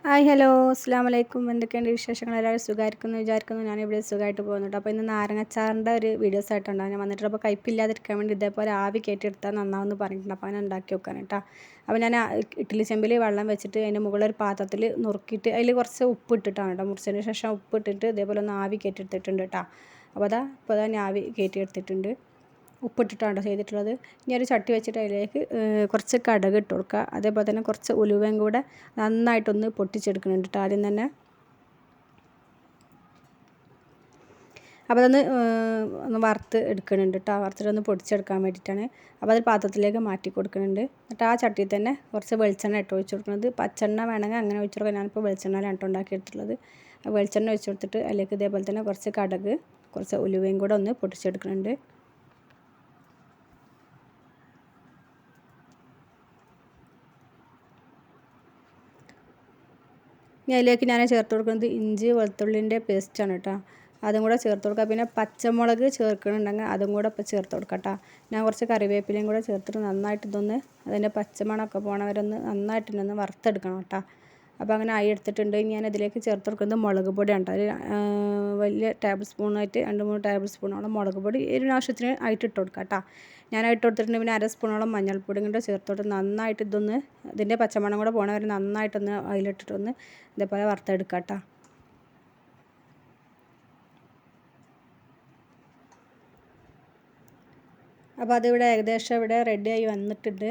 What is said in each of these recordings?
Hi hello അസ്സാം വലൈക്കും. എന്തൊക്കെയുണ്ട് വിശേഷങ്ങൾ? എല്ലാവരും സുഖമായിരിക്കുന്നു വിചാരിക്കുന്നു. ഞാനിവിടെ സുഖമായിട്ട് പോകുന്നുണ്ട്. അപ്പോൾ ഇന്ന് നാരങ്ങച്ചാറിൻ്റെ ഒരു വീഡിയോസ് ആയിട്ടുണ്ടാകും ഞാൻ വന്നിട്ട്. അപ്പോൾ കയ്പ്പില്ലാതിരിക്കാൻ വേണ്ടി ഇതേപോലെ ആവി കയറ്റിയെടുത്താൽ നന്നാവെന്ന് പറഞ്ഞിട്ടുണ്ട്. അപ്പോൾ അങ്ങനെ ഉണ്ടാക്കി വെക്കാൻ കേട്ടോ. അപ്പോൾ ഞാൻ ഇഡ്ഡലി ചെമ്പിൽ വെള്ളം വെച്ചിട്ട് അതിൻ്റെ മുകളിൽ ഒരു പാത്രത്തിൽ നുറുക്കിയിട്ട് അതിൽ കുറച്ച് ഉപ്പ് ഇട്ടിട്ടാണ് കേട്ടോ. മുറിച്ചതിന് ശേഷം ഉപ്പ് ഇട്ടിട്ട് ഇതേപോലെ ഒന്ന് ആവി കയറ്റിയെടുത്തിട്ടുണ്ട് കേട്ടോ. അപ്പോൾ ഇപ്പോൾ ഞാൻ ആവി കയറ്റിയെടുത്തിട്ടുണ്ട്. ഉപ്പിട്ടിട്ടാണ് ചെയ്തിട്ടുള്ളത്. ഇനി ഒരു ചട്ടി വെച്ചിട്ട് അതിലേക്ക് കുറച്ച് കടുക് ഇട്ട് കൊടുക്കുക. അതേപോലെ തന്നെ കുറച്ച് ഉലുവയും കൂടെ നന്നായിട്ടൊന്ന് പൊട്ടിച്ചെടുക്കുന്നുണ്ട് കേട്ടോ ആദ്യം തന്നെ. അപ്പോൾ അതൊന്ന് ഒന്ന് വറുത്ത് എടുക്കുന്നുണ്ട് കേട്ടോ. വറുത്തിട്ടൊന്ന് പൊടിച്ചെടുക്കാൻ വേണ്ടിയിട്ടാണ്. അപ്പോൾ അത് പാത്രത്തിലേക്ക് മാറ്റി കൊടുക്കുന്നുണ്ട്. എന്നിട്ട് ആ ചട്ടിയിൽ തന്നെ കുറച്ച് വെളിച്ചെണ്ണ ഇട്ട് ഒഴിച്ച് കൊടുക്കുന്നത്. പച്ചെണ്ണ വേണമെങ്കിൽ അങ്ങനെ ഒഴിച്ച് കൊടുക്കാം. ഞാനിപ്പോൾ വെളിച്ചെണ്ണയിലാണ് കേട്ടോ ഉണ്ടാക്കിയെടുത്തിട്ടുള്ളത്. വെളിച്ചെണ്ണ ഒഴിച്ച് കൊടുത്തിട്ട് അതിലേക്ക് ഇതേപോലെ തന്നെ കുറച്ച് കടുക് കുറച്ച് ഉലുവയും കൂടെ ഒന്ന് പൊട്ടിച്ചെടുക്കുന്നുണ്ട്. ഇനി അതിലേക്ക് ഞാൻ ചേർത്ത് കൊടുക്കുന്നത് ഇഞ്ചി വെളുത്തുള്ളിൻ്റെ പേസ്റ്റാണ് കേട്ടോ. അതും കൂടെ ചേർത്ത് കൊടുക്കുക. പിന്നെ പച്ചമുളക് ചേർക്കണമെന്നുണ്ടെങ്കിൽ അതും കൂടെ ഇപ്പോൾ ചേർത്ത് കൊടുക്കാം കേട്ടോ. ഞാൻ കുറച്ച് കറിവേപ്പിലയും കൂടെ ചേർത്തിട്ട് നന്നായിട്ട് ഇതൊന്ന് അതിൻ്റെ പച്ചമണമൊക്കെ പോകണ വരെ ഒന്ന് നന്നായിട്ട് ഇതൊന്ന് വറുത്തെടുക്കണം കേട്ടോ. അപ്പോൾ അങ്ങനെ ആയി എടുത്തിട്ടുണ്ട്. ഞാൻ ഇതിലേക്ക് ചേർത്ത് കൊടുക്കുന്നത് മുളക് പൊടിയാണ് കേട്ടോ. വലിയ ടേബിൾ സ്പൂണായിട്ട് 2-3 ടേബിൾ സ്പൂണോളം മുളക് പൊടി എരിവിനാവശ്യത്തിന് ആയിട്ട് ഇട്ട് കൊടുക്കാം കേട്ടോ. ഞാനായിട്ട് കൊടുത്തിട്ടുണ്ട്. പിന്നെ 1/2 സ്പൂണോളം മഞ്ഞൾപ്പൊടി കൂടെ ചേർത്തോട്ട് നന്നായിട്ട് ഇതൊന്ന് ഇതിൻ്റെ പച്ചമണം കൂടെ പോകണ വരെ നന്നായിട്ടൊന്ന് അതിലിട്ടിട്ടൊന്ന് ഇതേപോലെ വറുത്തെടുക്കാം കേട്ടോ. അപ്പോൾ അതിവിടെ ഏകദേശം ഇവിടെ റെഡിയായി വന്നിട്ടുണ്ട്.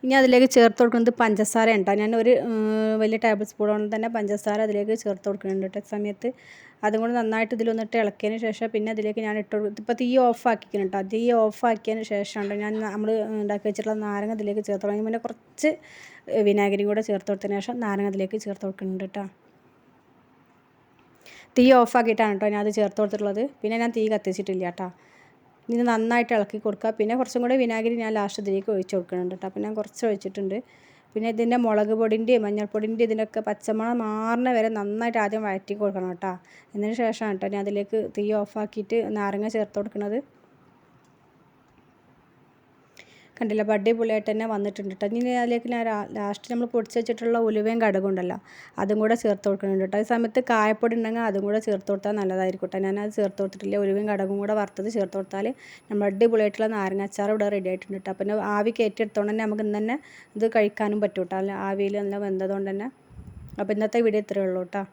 ഇനി അതിലേക്ക് ചേർത്ത് കൊടുക്കുന്നത് പഞ്ചസാര ഉണ്ടോ. ഞാൻ ഒരു വലിയ ടേബിൾ സ്പൂണോളം തന്നെ പഞ്ചസാര അതിലേക്ക് ചേർത്ത് കൊടുക്കുന്നുണ്ട് കേട്ടോ. സമയത്ത് അതും കൂടി നന്നായിട്ട് ഇതിലൊന്നിട്ട് ഇളക്കിയതിന് ശേഷം പിന്നെ അതിലേക്ക് ഞാൻ ഇട്ട് കൊടുക്കും. ഇപ്പോൾ തീ ഓഫാക്കിക്കണം കേട്ടോ. തീ ഓഫാക്കിയതിന് ശേഷമാണ് ഞാൻ നമ്മൾ ഉണ്ടാക്കി വെച്ചിട്ടുള്ള നാരങ്ങ ഇതിലേക്ക് ചേർത്ത് കൊടുക്കും. പിന്നെ കുറച്ച് വിനാഗിരി കൂടെ ചേർത്ത് കൊടുത്തതിന് ശേഷം നാരങ്ങ അതിലേക്ക് ചേർത്ത് കൊടുക്കുന്നുണ്ട് കേട്ടോ. തീ ഓഫാക്കിയിട്ടാണ് കേട്ടോ ഞാൻ അത് ചേർത്ത് കൊടുത്തിട്ടുള്ളത്. പിന്നെ ഞാൻ തീ കത്തിച്ചിട്ടില്ല കേട്ടോ. ഇത് നന്നായിട്ട് ഇളക്കി കൊടുക്കുക. പിന്നെ കുറച്ചും കൂടെ വിനാഗിരി ഞാൻ ലാസ്റ്റ് ഇതിലേക്ക് ഒഴിച്ച് കൊടുക്കുന്നുണ്ട് കേട്ടോ. അപ്പോൾ ഞാൻ കുറച്ച് ഒഴിച്ചിട്ടുണ്ട്. പിന്നെ ഇതിൻ്റെ മുളക് പൊടിൻ്റെയും മഞ്ഞൾപ്പൊടിൻ്റെയും ഇതിൻ്റെയൊക്കെ പച്ചമണം മാറുന്ന വരെ നന്നായിട്ട് ആദ്യം വഴറ്റി കൊടുക്കണം കേട്ടോ. അതിന് ശേഷമാണ് കേട്ടോ ഞാൻ അതിലേക്ക് തീ ഓഫാക്കിയിട്ട് നാരങ്ങ ചേർത്ത് കൊടുക്കുന്നത്. കണ്ടില്ല, അടിപൊളിയായിട്ട് തന്നെ വന്നിട്ടുണ്ട് കേട്ടോ. ഇനി അതിലേക്ക് ഞാൻ ലാസ്റ്റ് നമ്മൾ പൊടിച്ച് വെച്ചിട്ടുള്ള ഉലുവയും കടുകും ഉണ്ടല്ലോ അതും കൂടെ ചേർത്ത് കൊടുക്കുന്നുണ്ട് കേട്ടോ. ഈ സമയത്ത് കായപ്പൊടി ഉണ്ടെങ്കിൽ അതും കൂടെ ചേർത്ത് കൊടുത്താൽ നല്ലതായിരിക്കും കേട്ടോ. ഞാനത് ചേർത്ത് കൊടുത്തിട്ടില്ല. ഉലുവയും കടുകും കൂടെ വറുത്തത് ചേർത്ത് കൊടുത്താൽ നമ്മൾ അടിപൊളിയായിട്ടുള്ള നാരങ്ങ അച്ചാർ ഇവിടെ റെഡി ആയിട്ടുണ്ട് കേട്ടോ. പിന്നെ ആവി കയറ്റിയെടുത്തോണ്ട് തന്നെ നമുക്ക് ഇന്ന് തന്നെ ഇത് കഴിക്കാനും പറ്റും കേട്ടോ. അല്ല ആവിയിൽ നല്ല വെന്തതുകൊണ്ട് തന്നെ. അപ്പോൾ ഇന്നത്തെ വീഡിയോ ഇത്രയേ ഉള്ളൂ കേട്ടോ.